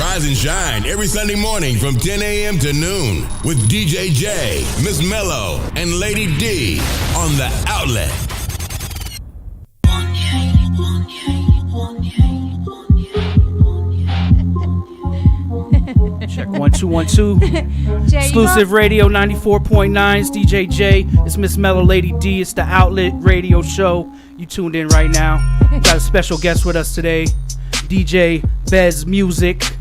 Rise and shine every Sunday morning from 10 a.m. to noon with DJ J, Miss Mello, and Lady D on The Outlet. Check 1-2-1-2. Exclusive radio 94.9. It's DJ J. It's Miss Mello, Lady D. It's the Outlet Radio Show. You tuned in right now. Got a special guest with us today, DJ Bezmusiq,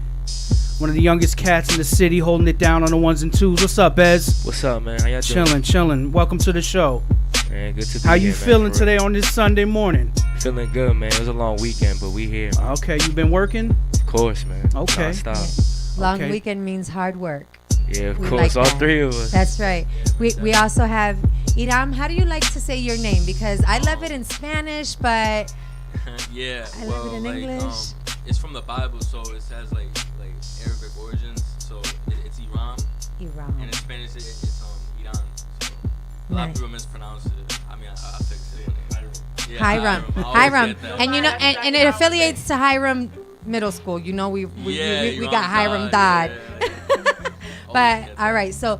one of the youngest cats in the city, holding it down on the ones and twos. What's up, Bez? What's up, man? How y'all doing? Chilling. Welcome to the show. Man, good to be How here, you feeling today on this Sunday morning? Feeling good, man. It was a long weekend, but we here. Okay, you been working? Of course, man. Okay. Non-stop. Long weekend means hard work. Yeah, of course. All three of us. That's right. We also have Iram. How do you like to say your name? Because I love it in Spanish, but yeah, I love it in English. It's from the Bible, so it has like Arabic origins. So it's Iram. Iram. And in Spanish it's Iran. So a lot of people mispronounce it. I mean, I fixed it. Yeah, Hiram. And you know, and it affiliates to Hiram Middle School. You know, we got Hiram Dodd. But all right, so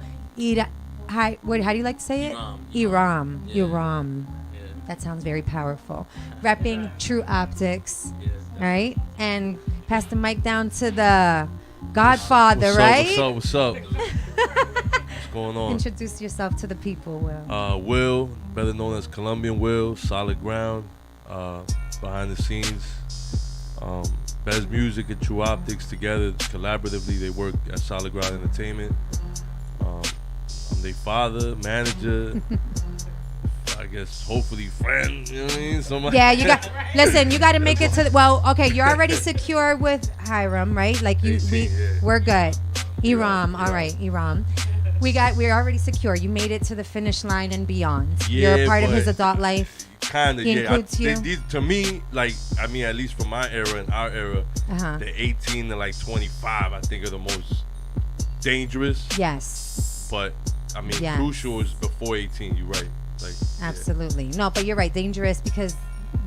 how do you like to say it? Iram. Iram. Yeah. That sounds very powerful. Repping True Optics, right? And pass the mic down to the Godfather, right? What's up? What's going on? Introduce yourself to the people, Will. Will, better known as Colombian Will, Solidground, behind the scenes. Bezmusiq and True Optics together, collaboratively, they work at Solidground Entertainment. I'm their father, manager, I guess, hopefully friend, you know what I mean? Somebody. Yeah, you got, listen, you got to make it to, okay, you're already secure with Hiram, right? Like, we're good. Iram, all right, Iram. We're already secure. You made it to the finish line and beyond. Yeah, you're a part of his adult life. Kind of, yeah. Includes you. To me, like, I mean, at least from my era and our era, the 18 to like 25, I think are the most dangerous. Yes. But I mean, crucial is before 18. You're right. Like, absolutely. No, but you're right. Dangerous because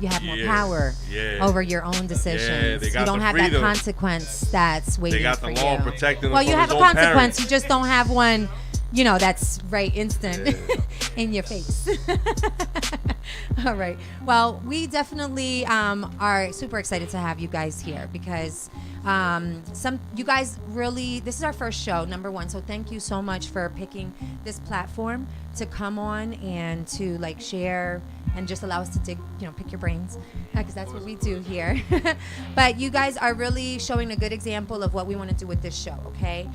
you have more power over your own decisions. Yeah, they got you don't have freedom. That consequence that's waiting for you. They got the law protecting them. Well, you from have a his own consequence. parents. You just don't have one. You know, that's right, instant in your face. All right. Well, we definitely are super excited to have you guys here because you guys really, this is our first show, number one. So thank you so much for picking this platform to come on and to like share and just allow us to pick your brains because that's what we do here. But you guys are really showing a good example of what we want to do with this show, okay?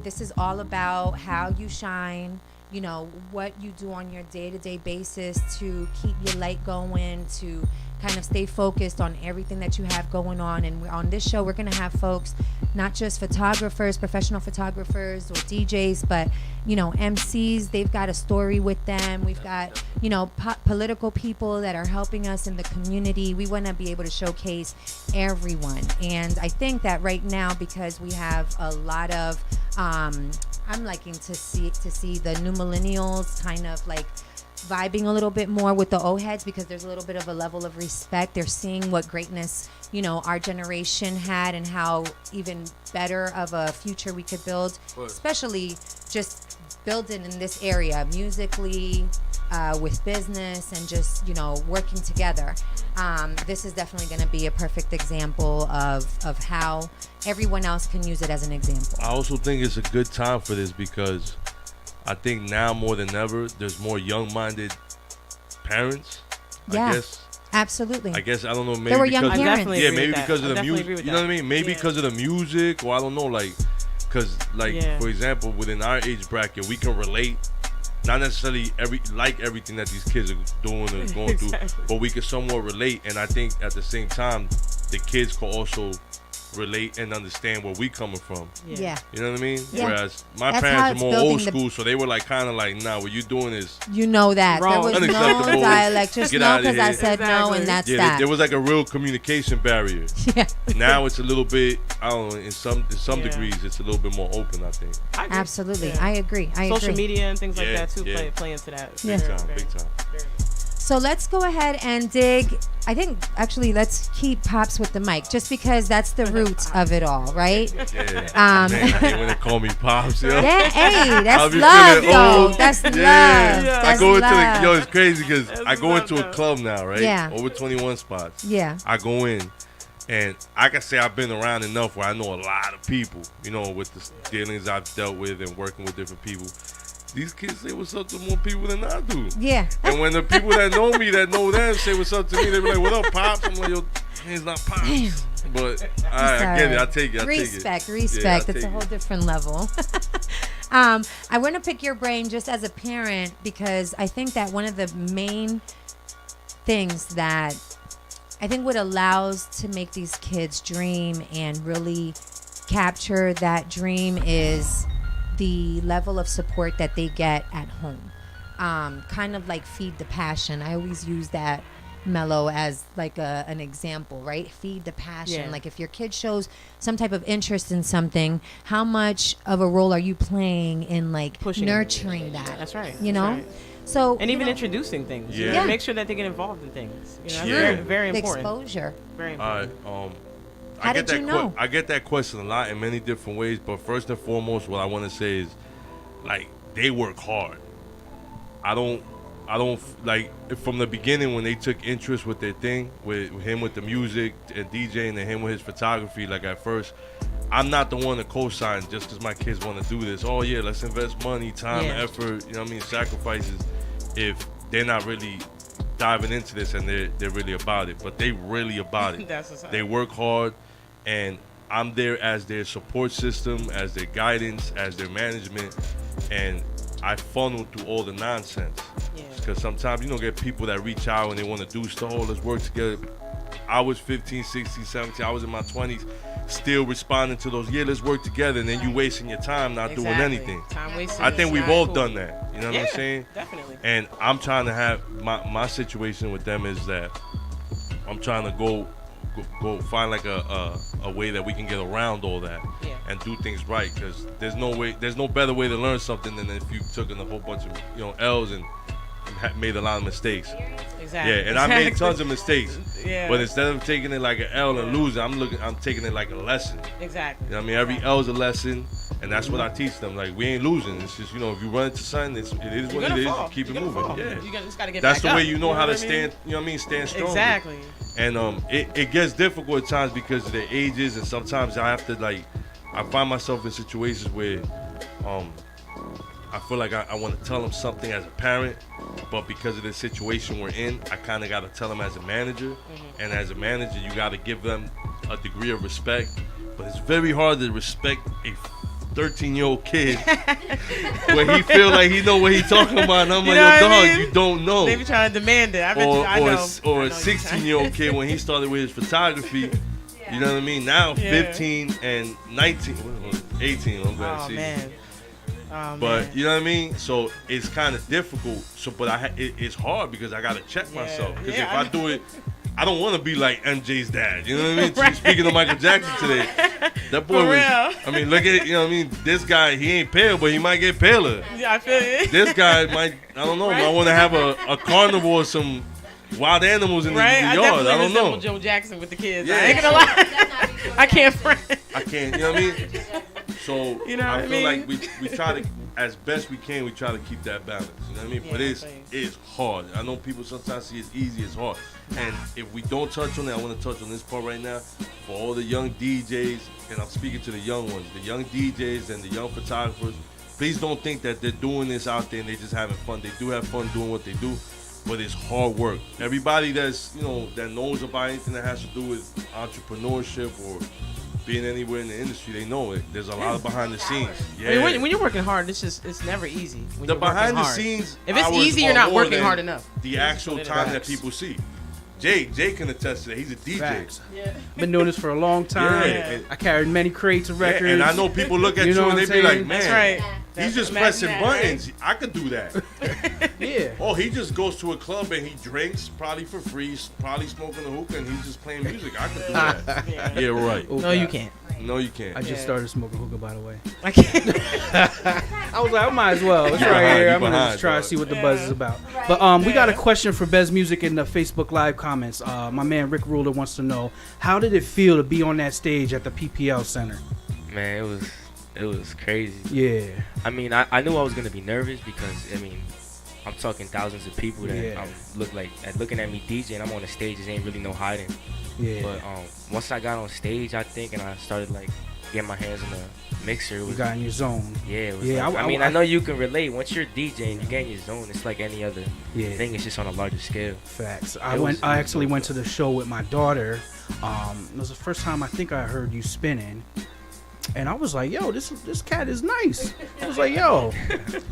This is all about how you shine, you know, what you do on your day-to-day basis to keep your light going, to kind of stay focused on everything that you have going on. And on this show, we're going to have folks, not just photographers, professional photographers or DJs, but, you know, MCs. They've got a story with them. We've got, you know, political people that are helping us in the community. We want to be able to showcase everyone. And I think that right now, because we have a lot of, I'm liking to see the new millennials kind of like vibing a little bit more with the old heads because there's a little bit of a level of respect. They're seeing what greatness, you know, our generation had and how even better of a future we could build, especially just building in this area musically, with business and just, you know, working together. This is definitely going to be a perfect example of how everyone else can use it as an example. I also think it's a good time for this because I think now more than ever, there's more young-minded parents. Yeah, I guess. Absolutely. I guess, I don't know, maybe there were because young parents. maybe because of the music. You know what I mean? Maybe because of the music, or I don't know, like, because, like, for example, within our age bracket, we can relate. Not necessarily everything that these kids are doing and going through, but we can somewhat relate. And I think at the same time, the kids can also relate and understand where we coming from. Yeah. You know what I mean? Yeah. Whereas my That's parents are more old school, so they were like kind of like, nah, what you doing is you know that wrong. There was no dialect. Just no because I said no, and that's that. There was like a real communication barrier. Yeah. Now it's a little bit, I don't know, in some degrees it's a little bit more open, I think. Absolutely. I agree. Social media and things like that too play into that. Yeah. Big time. So let's go ahead and dig. I think actually let's keep Pops with the mic, just because that's the root of it all, right? Yeah. Man, I hate when they call me Pops, yo. Yeah, hey, that's love, though. That's love. That's I go into love. it's crazy because I go into a club now, right? Yeah. Over 21 spots. Yeah. I go in, and I can say I've been around enough where I know a lot of people, you know, with the dealings I've dealt with and working with different people. These kids say what's up to more people than I do. Yeah. And when the people that know me, that know them, say what's up to me, they be like, what up, Pops? I'm like, yo, he's not Pops. But I get it. I take it. Respect. Yeah, it's a whole different level. I want to pick your brain just as a parent, because I think that one of the main things that I think what allows to make these kids dream and really capture that dream is the level of support that they get at home. Kind of like feed the passion. I always use that, Mellow, as like an example, right? Feed the passion. Yeah. Like if your kid shows some type of interest in something, how much of a role are you playing in like Pushing nurturing that? That's right. You know? That's right. So and even introducing things. Yeah. You know, make sure that they get involved in things. You know, that's Yeah. very, very the important. exposure. Very All important. right. How did you know? I get that question a lot in many different ways, but first and foremost, what I want to say is, like, they work hard. I don't like from the beginning when they took interest with their thing, with him with the music and DJing and him with his photography. Like at first, I'm not the one to co-sign just because my kids want to do this. Oh yeah, let's invest money, time, effort. You know what I mean? Sacrifices. If they're not really diving into this and they're really about it, but they really about it. That's what's up. They work hard, and I'm there as their support system, as their guidance, as their management, and I funnel through all the nonsense. Because sometimes you don't get people that reach out and they want to do stuff. Oh, let's work together. I was 15, 16, 17. I was in my 20s, still responding to those. Yeah, let's work together. And then you wasting your time not doing anything. Time wasted. I think we've all done that. You know what I'm saying? Definitely. And I'm trying to have my situation with them is that I'm trying to go find like a way that we can get around all that and do things right, because there's no better way to learn something than if you took in a whole bunch of L's and made a lot of mistakes. Exactly. Yeah, and I made tons of mistakes. Yeah. But instead of taking it like an L and losing, I'm taking it like a lesson. Exactly. You know what I mean? Every L is a lesson, and that's what I teach them. Like, we ain't losing. It's just, if you run into something, it is what it is. Keep it moving. Fall. Yeah. You just gotta get that's back the way up. you know how to what I mean? stand. You know what I mean? Stand strong. Exactly. And it gets difficult at times because of their ages, and sometimes I have to I find myself in situations where I feel like I want to tell them something as a parent, but because of the situation we're in, I kind of got to tell them as a manager. And as a manager, you got to give them a degree of respect. But it's very hard to respect a 13-year-old kid when he feel like he know what he talking about. And I'm like, yo, dog, you don't know. They be trying to demand it. I know. Or a 16-year-old kid when he started with his photography. You know what I mean? Now 15 and 19, 18. I'm glad to see. Man. But you know what I mean? So it's kind of difficult. So, but it's hard because I gotta check myself. Because if I do it, I don't want to be like MJ's dad. You know what I mean? Right. Speaking of Michael Jackson today, that boy was. I mean, look at you know what I mean. This guy, he ain't pale, but he might get paler. Yeah, I feel it. This guy might. I don't know. Right? Might want to have a carnival or some wild animals in the yard. I don't know. Joe Jackson with the kids. Yeah. I ain't gonna lie. I can't front. I can't. You know what I mean? So I feel like we try to, as best we can, we try to keep that balance. You know what I mean? Yeah, but it's hard. I know people sometimes see it's easy, it's hard. And if we don't touch on it, I want to touch on this part right now. For all the young DJs, and I'm speaking to the young ones, the young DJs and the young photographers, please don't think that they're doing this out there and they're just having fun. They do have fun doing what they do, but it's hard work. Everybody that's, that knows about anything that has to do with entrepreneurship or being anywhere in the industry, they know it. There's a lot of behind the scenes. Yeah. I mean, when you're working hard, it's never easy. The behind the scenes. If it's easy, you're not working hard enough. The actual time that people see. Jay can attest to that. He's a DJ. Facts. Yeah. Been doing this for a long time. Yeah. I carried many crates of records. Yeah, and I know people look at you and they be like, man, that's right. He's just pressing buttons. Right? I could do that. Yeah. Oh, he just goes to a club and he drinks, probably for free, probably smoking a hookah, and he's just playing music. I could do that. Yeah, right. No, you can't. No, you can't. I just started smoking hookah, by the way. I can't. I was like, I might as well. It's right here. I'm gonna just try to see what the buzz is about. But we got a question for Bezmusiq in the Facebook Live comments. My man Rick Ruler wants to know, how did it feel to be on that stage at the PPL Center? Man, it was crazy. Yeah. I mean, I knew I was gonna be nervous because I'm talking thousands of people that looking at me DJ, and I'm on the stage. There ain't really no hiding. Yeah. But once I got on stage, I think, and I started like getting my hands on the mixer, it was, you got in your zone. Yeah. It was yeah. Like, I know you can relate. Once you're DJing, you get in your zone. It's like any other thing. It's just on a larger scale. Facts. I actually went to the show with my daughter. It was the first time I think I heard you spinning. And I was like, yo, this cat is nice. I was like, yo,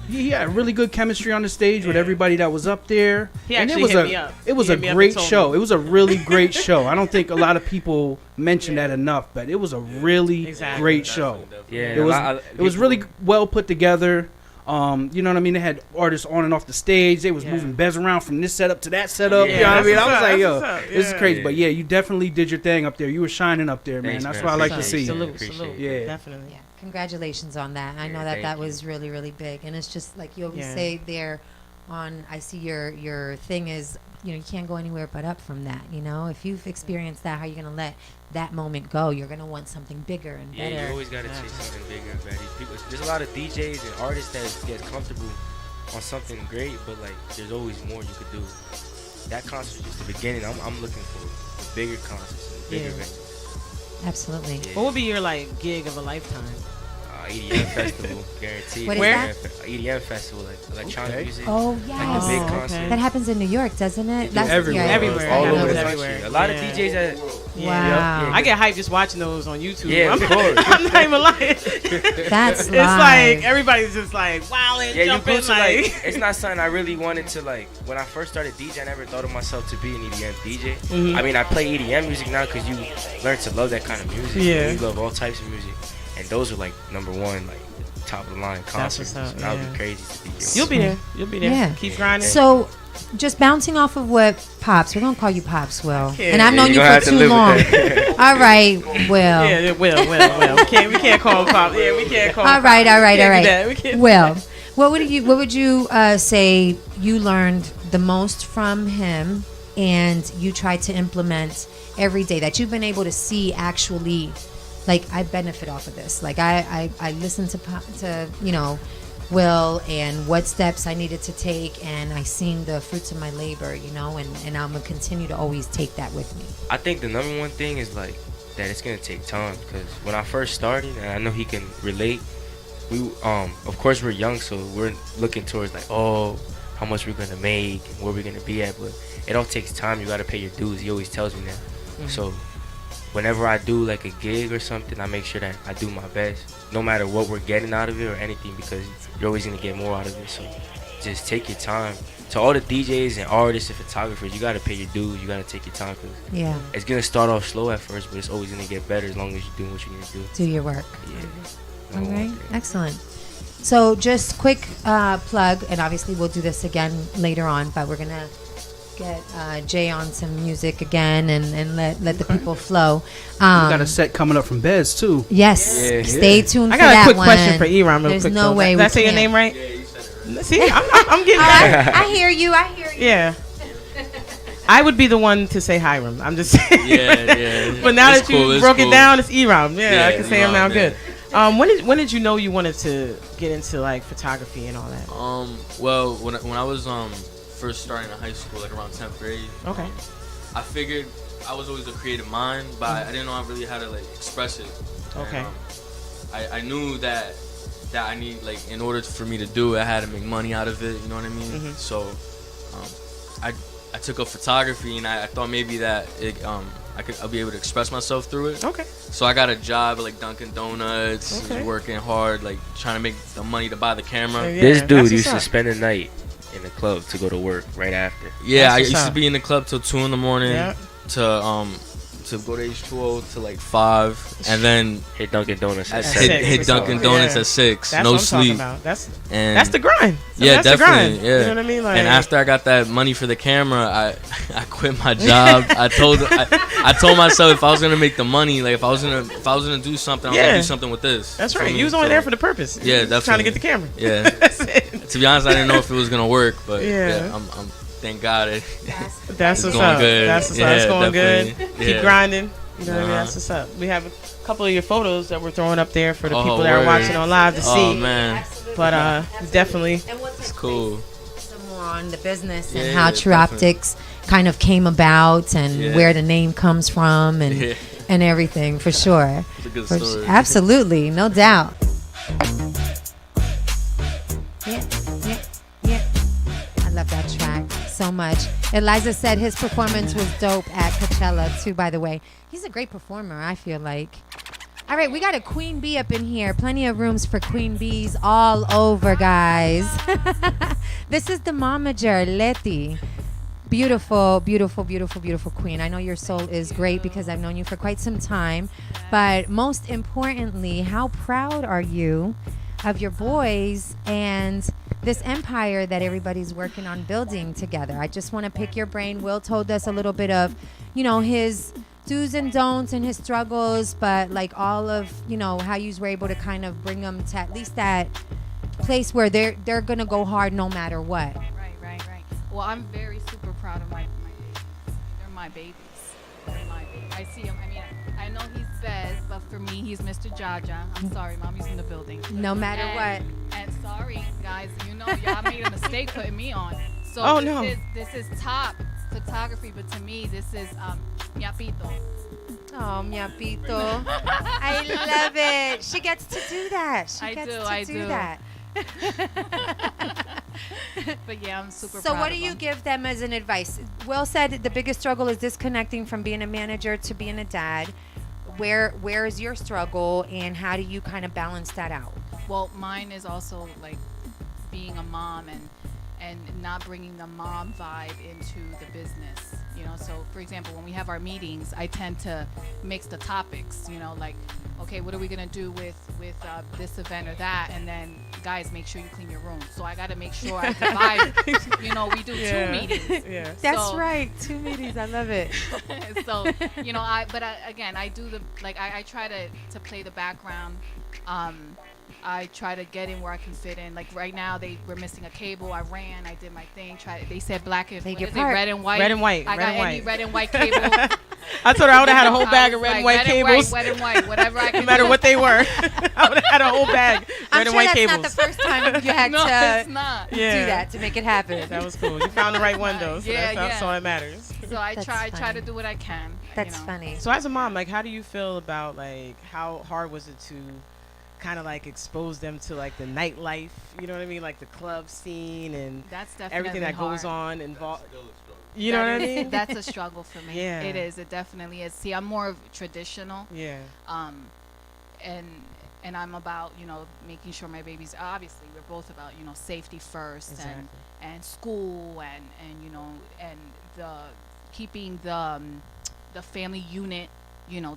he had really good chemistry on the stage with everybody that was up there. He actually hit me up. It was a great show. It was a really great show. I don't think a lot of people mention that enough, but it was a really great show. Yeah, it was really well put together. You know what I mean? They had artists on and off the stage. They was moving Bez around from this setup to that setup. You know what I mean? I was like, yo, this is crazy. But yeah, you definitely did your thing up there. You were shining up there, man. That's what I like to see. Salute. Yeah. Definitely. Yeah. Congratulations on that. I know that was really, really big. And it's just like you always say there I see your thing is, you can't go anywhere but up from that. If you've experienced that, how are you going to let that moment go? You're going to want something bigger and better. Yeah, you always got to chase something bigger and better. There's a lot of DJs and artists that get comfortable on something great, but like there's always more you could do. That concert is just the beginning. I'm looking for the bigger concerts and bigger venues. Absolutely. Yeah. What would be your gig of a lifetime? EDM festival, guaranteed. What is that? EDM festival, like electronic music. Oh, yes. Like a big concert. That happens in New York, doesn't it? That's everywhere. All over the the country. country. A lot of DJs that. Wow. I get hyped just watching those on YouTube. Yeah, of course. I'm not even lying. That's It's like everybody's just like wilding, jumping. It's not something I really wanted to like. When I first started DJ, I never thought of myself to be an EDM DJ. Mm-hmm. I mean, I play EDM music now because you learn to love that kind of music. Yeah. You love all types of music, and those are like number one, like top of the line concerts. So that would be crazy to DJ. You'll be there. You'll be there. Yeah. Keep grinding. So, just bouncing off of what Pops, we're gonna call you Pops, Will, Okay. and I've known you for too long. All right, Will. Yeah, Will. We can't call him Pop. Yeah, we can't call him All right. Pop. Will, what would you say you learned the most from him, and you tried to implement every day that you've been able to see actually? Like, I benefit off of this. Like, I listen to Will and what steps I needed to take, and I seen the fruits of my labor, and I'm going to continue to always take that with me. I think the number one thing is like that it's going to take time, because when I first started, and I know he can relate, we of course we're young, so we're looking towards like, how much we're going to make and where we're going to be at, but it all takes time. You got to pay your dues. He always tells me that. Mm-hmm. So whenever I do like a gig or something, I make sure that I do my best, no matter what we're getting out of it or anything, because you're always going to get more out of it. So just take your time. To all the DJs and artists and photographers, you got to pay your dues. You got to take your time, because it's going to start off slow at first, but it's always going to get better as long as you're doing what you need to do. Do your work. Yeah. All right. Excellent. So just quick plug, and obviously we'll do this again later on, but we're going to get Jay on some music again and let the people flow. We got a set coming up from Bez too. Yes, stay tuned. I got a quick one. question for Eron. There's no way. Did I say your name right? Yeah, you said it right. See, I'm getting better. I hear you. Yeah. I would be the one to say Hiram. I'm just saying. Yeah. But now that you broke it down, it's Eron. Yeah, I can say him now. Yeah. Good. When did you know you wanted to get into like photography and all that? Well, when I was first starting in high school, like around 10th grade. Okay. I figured I was always a creative mind, but I didn't know really how to like express it. Okay. And, I knew that I need, like, in order for me to do it, I had to make money out of it. You know what I mean? Mm-hmm. So, I took up photography, and I thought maybe that I'll be able to express myself through it. Okay. So I got a job at like Dunkin' Donuts, was working hard, like trying to make the money to buy the camera. Yeah, this dude used to spend the night in the club to go to work right after. Yeah, I used to be in the club till 2 in the morning to to go to H2O to like 5, and then Hit Dunkin' Donuts at hit Dunkin' Donuts at 6. That's no what I'm sleep. talking about. And that's the grind. Yeah, that's definitely. The grind. Yeah. You know what I mean? Like, and after I got that money for the camera, I quit my job. I told myself if I was gonna make the money, like if I was gonna do something, I was gonna do something with this. That's right. You was only there for the purpose. Yeah, definitely. Trying to get the camera. Yeah. That's it. To be honest, I didn't know if it was gonna work, but yeah, I'm thank God that's what's up. Good. That's what's up. It's going good. Yeah. Keep grinding. You know what I mean? That's what's up. We have a couple of your photos that we're throwing up there for the people that are watching on live to see. Oh man. But definitely, it's cool. Some more on the business and how True Optics kind of came about and where the name comes from and everything for sure. It's a good story. Absolutely, no doubt. Yeah. I love that track so much. Eliza said his performance was dope at Coachella too, by the way. He's a great performer, I feel like. All right, we got a queen bee up in here. Plenty of rooms for queen bees all over, guys. This is the momager, Letty. Beautiful, beautiful, beautiful, beautiful queen. I know your soul is great because I've known you for quite some time. But most importantly, how proud are you of your boys and this empire that everybody's working on building together? I just want to pick your brain. Will told us a little bit of, his do's and don'ts and his struggles, but like all of, how you were able to kind of bring them to at least that place where they're going to go hard no matter what. Right. Well, I'm very super proud of my babies. They're my babies. I see them. I mean, I know he's Bez, but for me, he's Mr. Jaja. I'm sorry, Mommy's in the building. No matter what. And sorry, guys, y'all made a mistake putting me on. So this is top photography, but to me, this is Ñapito. Oh, Ñapito. I love it. She gets to do that. She gets to do that. But yeah, I'm super proud. So what do you give them as an advice? Will said the biggest struggle is disconnecting from being a manager to being a dad. Where is your struggle and how do you kind of balance that out? Well, mine is also like being a mom and not bringing the mom vibe into the business, so for example, when we have our meetings, I tend to mix the topics, like, okay, what are we going to do with this event or that, and then guys, make sure you clean your room. So I got to make sure I divide, we do 2 meetings. Yeah. That's right, 2 meetings. I love it. So, I do I try to play the background. I try to get in where I can fit in. Like right now, we're missing a cable. I ran. I did my thing. They said red and white. Red and white. I got any red and white cable. I told her I would have had a whole bag of red and white cables. Red and white, whatever I can. No matter what they were, I would have had a whole bag. Red and white cables. I'm sure that's not the first time you had to do that to make it happen. That was cool. You found the right one though, so that's all that matters. So I try to do what I can. That's funny. So as a mom, like, how do you feel about like how hard was it to kind of like expose them to like the nightlife, you know what I mean, like the club scene and that's definitely everything that hard. Goes on involved. You know what I mean? That's a struggle for me. Yeah, it is. It definitely is. See, I'm more of traditional. Yeah. And I'm about making sure my babies. Obviously, we're both about safety first, exactly. and school and and the keeping the family unit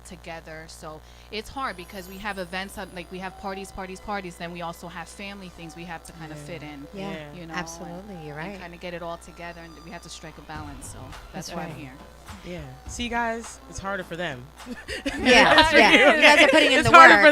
together. So it's hard because we have events like we have parties, then we also have family things we have to kind of fit in. Yeah. Absolutely, you're right. And kind of get it all together, and we have to strike a balance. So that's why I'm here. Yeah. See, guys, it's harder for them. Yeah. You guys are putting in it's the work. Harder for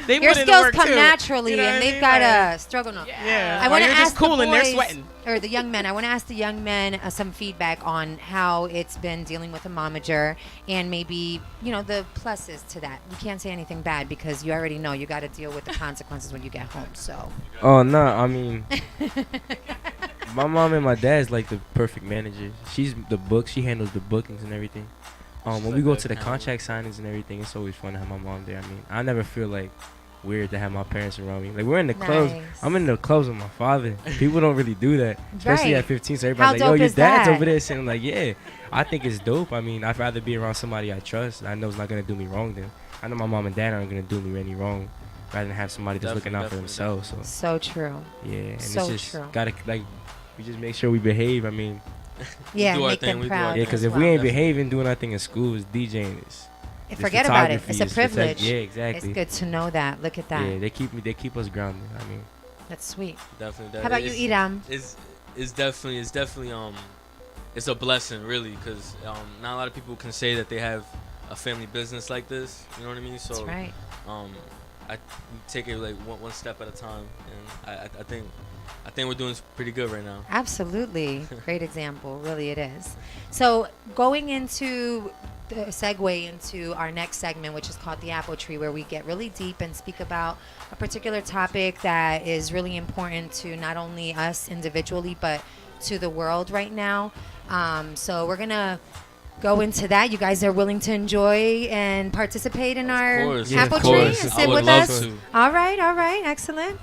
them. Your skills come too. naturally, and they've got to struggle. Yeah. I want to you're ask just cool the and boys, they're sweating. Or the young men. I want to ask the young men some feedback on how it's been dealing with a momager, and maybe the pluses to that. You can't say anything bad because you already know you got to deal with the consequences when you get home. So. Oh no, I mean, my mom and my dad's like the perfect manager. She's the book. She handles the bookings and everything. When we go to the contract signings and everything, it's always fun to have my mom there. I mean, I never feel like weird to have my parents around me. Like we're in the clubs. I'm in the clubs with my father. People don't really do that, especially at 15. So everybody's like, "Yo, your dad's over there," saying like, "Yeah." I think it's dope. I mean, I'd rather be around somebody I trust. I know it's not gonna do me wrong. Then I know my mom and dad aren't gonna do me any wrong, rather than have somebody that's looking out for themselves. So true. yeah, and so it's just true. gotta we just make sure we behave. I mean, Yeah, do our make thing, them we do proud. our Yeah, because as if we well. ain't behaving, doing nothing in school, is DJing. Forget about it. It's a photography, privilege. Yeah, exactly. It's good to know that. Look at that. Yeah, they keep us grounded. I mean, That's sweet. Definitely. How about you, Iram? It's definitely it's a blessing, really, because not a lot of people can say that they have a family business like this. You know what I mean? So That's right. I take it like one step at a time, and I think we're doing pretty good right now. Absolutely. Great example. Really, it is. So going into the segue into our next segment, which is called The Apple Tree, where we get really deep and speak about a particular topic that is really important to not only us individually, but to the world right now. So we're going to go into that. You guys are willing to enjoy and participate in our Apple Tree and sit with us? All right. Excellent.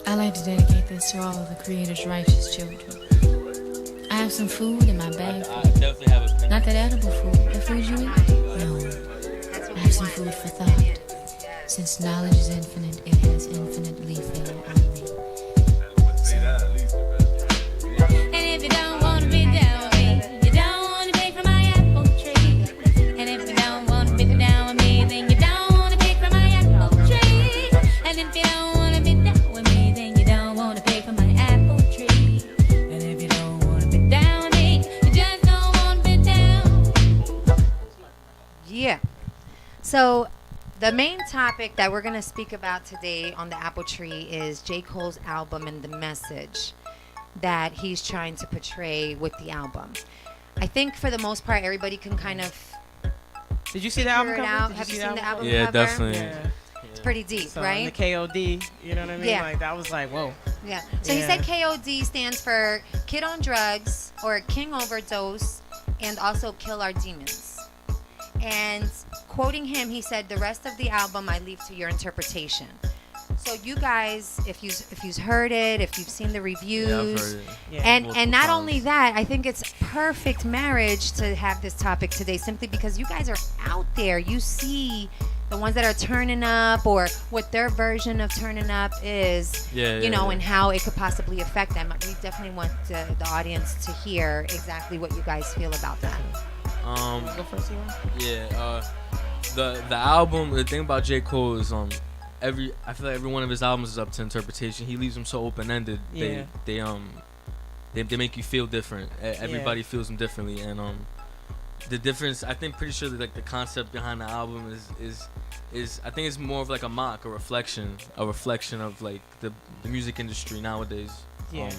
I like to dedicate this to all of the Creator's righteous children. I have some food in my bag. I definitely have a pen. Not that edible food, the food you eat. No, I have some food for thought. Since knowledge is infinite, it has infinitely fed on me. And if you don't want to be down with me, you don't want to pick from my apple tree. And if you don't want to be down with me, then you don't want to pick from my apple tree. And if you don't want to be down with me, then you don't want to pick from my apple tree. And if you don't want to be down with me, you just don't want to be down. Yeah. So the main topic that we're going to speak about today on the Apple Tree is J. Cole's album and the message that he's trying to portray with the album. I think for the most part, everybody can kind of Did you see the album figure it cover? out. Did Have you see seen the album Yeah, cover? definitely. Yeah. It's pretty deep, So, right? The KOD, you know what I mean? Yeah. Like that was like, whoa. Yeah. So he said KOD stands for Kid on Drugs or King Overdose and also Kill Our Demons. And quoting him, he said, "The rest of the album I leave to your interpretation." So you guys, if you've heard it, if you've seen the reviews, Yeah, I've heard it. Yeah. and not only that, I think it's perfect marriage to have this topic today, simply because you guys are out there. You see the ones that are turning up or what their version of turning up is, and how it could possibly affect them. We definitely want the audience to hear exactly what you guys feel about that. Go first, Iran? Yeah, the album. The thing about J. Cole is I feel like every one of his albums is up to interpretation. He leaves them so open ended. Yeah. They make you feel different. Everybody feels them differently, and the difference. I think pretty sure that like the concept behind the album is I think it's more of like a mock, a reflection of like the music industry nowadays. Yeah.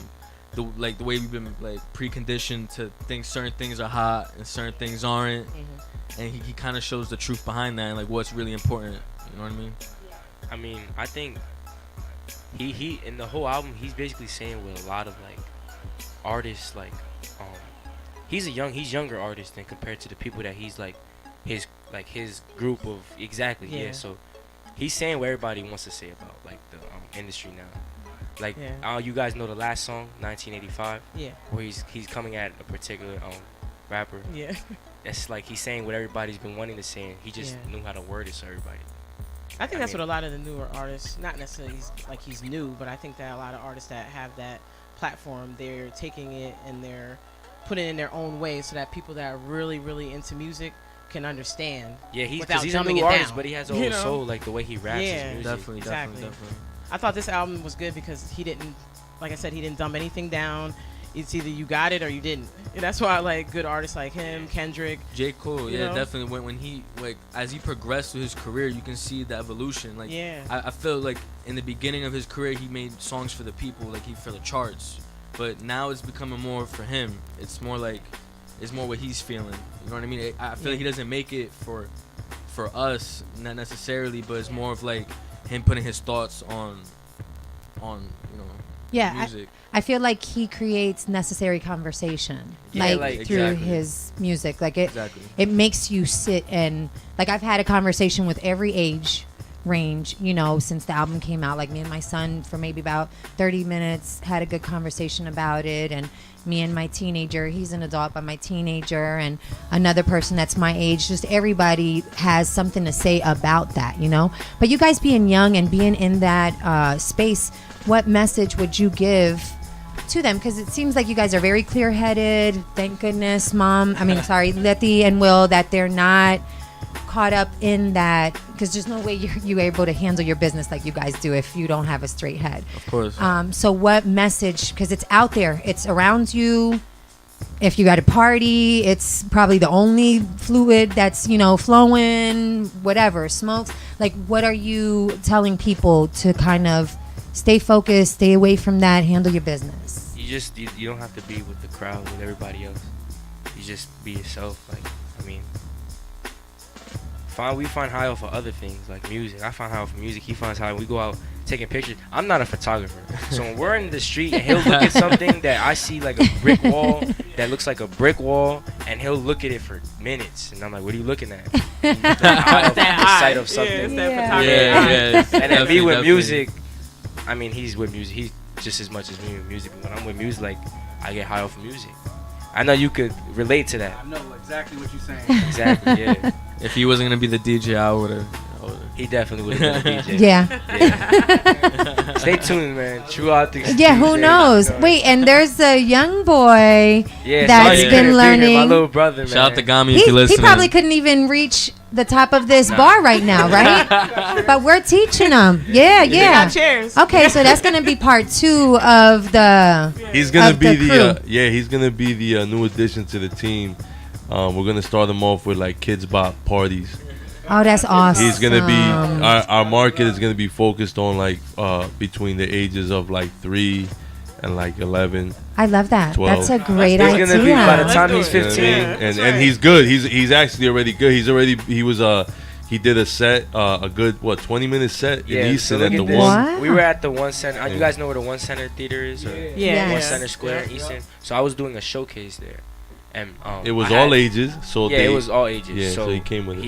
The way we've been like preconditioned to think certain things are hot and certain things aren't, and he kind of shows the truth behind that and like what's really important. You know what I mean? I mean, I think he in the whole album, he's basically saying what a lot of like artists like. He's younger artist than compared to the people that he's like his group of Yeah. So he's saying what everybody wants to say about like the industry now. Like, you guys know the last song, 1985? Yeah. Where he's coming at a particular rapper. Yeah. It's like he's saying what everybody's been wanting to say, and he just knew how to word it to everybody. I think that's what a lot of the newer artists, not necessarily he's new, but I think that a lot of artists that have that platform, they're taking it and they're putting it in their own way so that people that are really, really into music can understand. Yeah, he's a new artist, but he has a whole soul, like the way he raps his music. Definitely. I thought this album was good because he didn't, like I said, he didn't dumb anything down. It's either you got it or you didn't. And that's why I like good artists like him, Kendrick. J. Cole, definitely. When he as he progressed through his career, you can see the evolution. Like, I feel like in the beginning of his career, he made songs for the people, like for the charts. But now it's becoming more for him. It's more what he's feeling. You know what I mean? I feel like he doesn't make it for us, not necessarily, but it's more of like him putting his thoughts on music. I feel like he creates necessary conversation, through his music. Like it makes you sit and like I've had a conversation with every age range, you know, since the album came out. Like me and my son for maybe about 30 minutes had a good conversation about it, and me and my teenager, he's an adult, but my teenager and another person that's my age, just everybody has something to say about that, you know. But you guys being young and being in that space, what message would you give to them? Because it seems like you guys are very clear-headed. Thank goodness, Letty and Will, that they're not caught up in that, because there's no way you're able to handle your business like you guys do if you don't have a straight head. Of course. So what message, because it's out there, it's around you. If you got a party, it's probably the only fluid that's, you know, flowing, whatever, smokes. Like, what are you telling people to kind of stay focused, stay away from that, handle your business? You don't have to be with the crowd, with everybody else. You just be yourself. Like, I mean, we find high off of other things like music. I find high off of music. He finds high. We go out taking pictures. I'm not a photographer, so when we're in the street and he'll look at something that I see like a brick wall that looks like a brick wall, and he'll look at it for minutes, and I'm like, "What are you looking at?" The sight of something. Yeah. And then me with music. I mean, he's with music. He's just as much as me with music. But when I'm with music, like, I get high off of music. I know you could relate to that. I know exactly what you're saying. Exactly, yeah. If he wasn't gonna be the DJ, I would've. He definitely would have been a DJ. Yeah. Stay tuned, man. True Optics. Yeah, who knows? Wait, and there's a young boy that's that's been learning. My little brother, man. Shout out to Gami if you're He listening. probably couldn't even reach the top of this bar right now, right? But we're teaching him. Yeah. Got chairs. Okay, so that's gonna be part 2 of the. He's gonna be the he's gonna be the new addition to the team. We're gonna start him off with like kids bop parties. Oh, that's awesome. He's gonna be our market is gonna be focused on like between the ages of like 3 and like 11. I love that. 12. That's a great idea. He's gonna be by the time he's 15, and he's good. He's actually already good. He did a set, a good 20-minute set in Easton at the this. one. We were at the One Center. You guys know where the One Center Theater is? Or One Center Square in Easton. So I was doing a showcase there. And it was all ages, so it was all ages. Yeah, so he came with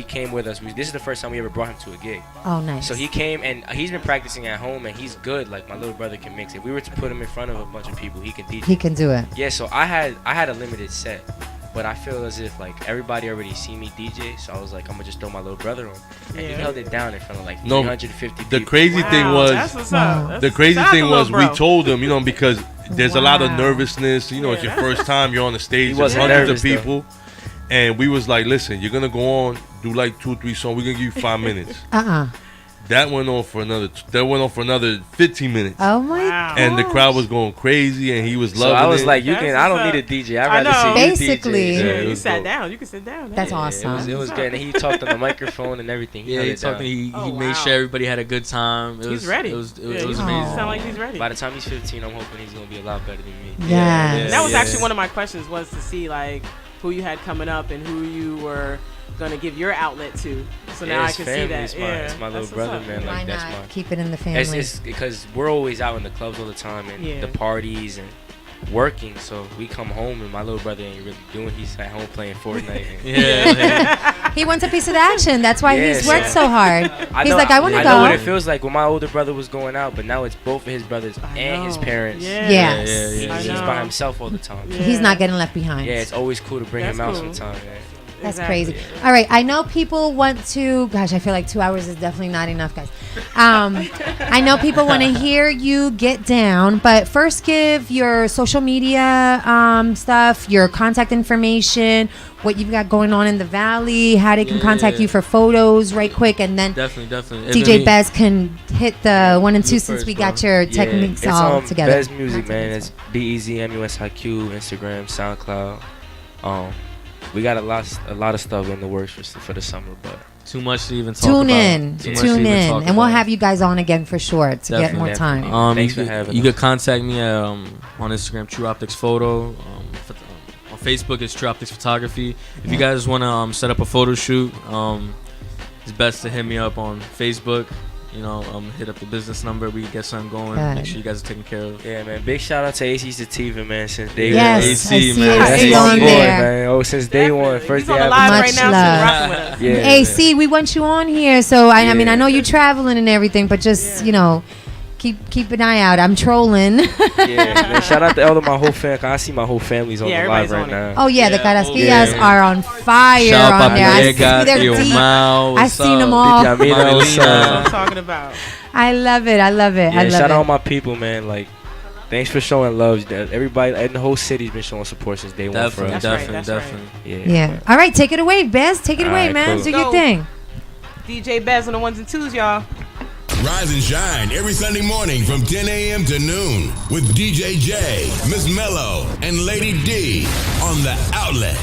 us. This is the first time we ever brought him to a gig. Oh, nice. So he came, and he's been practicing at home, and he's good. Like, my little brother can mix. If we were to put him in front of a bunch of people, he can DJ. He can do it. Yeah. So I had a limited set, but I feel as if like everybody already see me DJ, so I was like, I'm gonna just throw my little brother on, and he held it down in front of like 350 people. The crazy thing was, we told him, you know, because there's a lot of nervousness. You know, it's your first time. You're on the stage. There's hundreds of people. And we was like, listen, you're going to go on, do like 2 or 3 songs. We're going to give you 5 minutes. That went on for another 15 minutes. Oh my god! And the crowd was going crazy, and he was loving it. So I was like, I don't need a DJ. I'd rather see basically. you DJ. Yeah, you sat down. You can sit down. That's awesome. It was good. And he talked on the microphone and everything. He made sure everybody had a good time. He's ready. It was amazing. Sound like he's ready. By the time he's 15, I'm hoping he's gonna be a lot better than me. Yeah. That was actually one of my questions, was to see like who you had coming up and who you were gonna give your outlet to. So now I can see that. It's my little brother, man. Why like that's not my. keep it in the family? It's because we're always out in the clubs all the time and the parties and working. So we come home and my little brother ain't really doing. He's at home playing Fortnite. He wants a piece of the action. That's why he's worked so hard. He's like, I want to go. I know what it feels like when my older brother was going out, but now it's both of his brothers and his parents. Yes. He's by himself all the time. He's not getting left behind. Yeah, it's always cool to bring him out sometime. That's crazy. All right, I know people want to. Gosh, I feel like 2 hours is definitely not enough, guys. I know people want to hear you get down, but first give your social media stuff, your contact information, what you've got going on in the Valley, how they can contact you for photos, right quick, and then definitely. DJ Bez can hit the 1 and 2 since we got your techniques all together. Bezmusiq, man. It's BEZMUSIQ, Instagram, SoundCloud. We got a lot of stuff in the works for the summer, but too much to even talk Tune about. in, and we'll have you guys on again for sure to get more time. Thanks for having us. You could contact me on Instagram, True Optics Photo. On Facebook, it's True Optics Photography. If you guys want to set up a photo shoot, it's best to hit me up on Facebook. hit up the business number. We get something going. Good. Make sure you guys are taken care of. Yeah, man. Big shout out to AC Sativa, man. Since day Yes, one. I see man. That's AC my on boy, there. man. Oh, since day one. Definitely. First He's day on the I live Much right now, love. so rocking with us. Yeah. AC, we want you on here. So I mean, I know you're traveling and everything, but just keep an eye out. I'm trolling. Yeah, man. Shout out to Elder, my whole fam. 'Cause I see my whole family's on the live everybody's right on it. now. Oh yeah, the Carrasquillas yeah. are on fire Shout out on there. I see Papiega, their Tio deep. Mao, I what's seen up? them all. Yamina, what's That's what up? I'm talking about. I love it. I love it. I Yeah, love shout it. out all my people, man. Like, thanks for showing love. Everybody in the whole city's been showing support since day one for us. Definitely. Yeah. All right, take it away, Bez. Take it away, right, man. cool. Do your Go. thing. DJ Bez on the ones and twos, y'all. Rise and shine every Sunday morning from 10 a.m. to noon with DJ J, Miss Mello, and Lady D on the Outlet.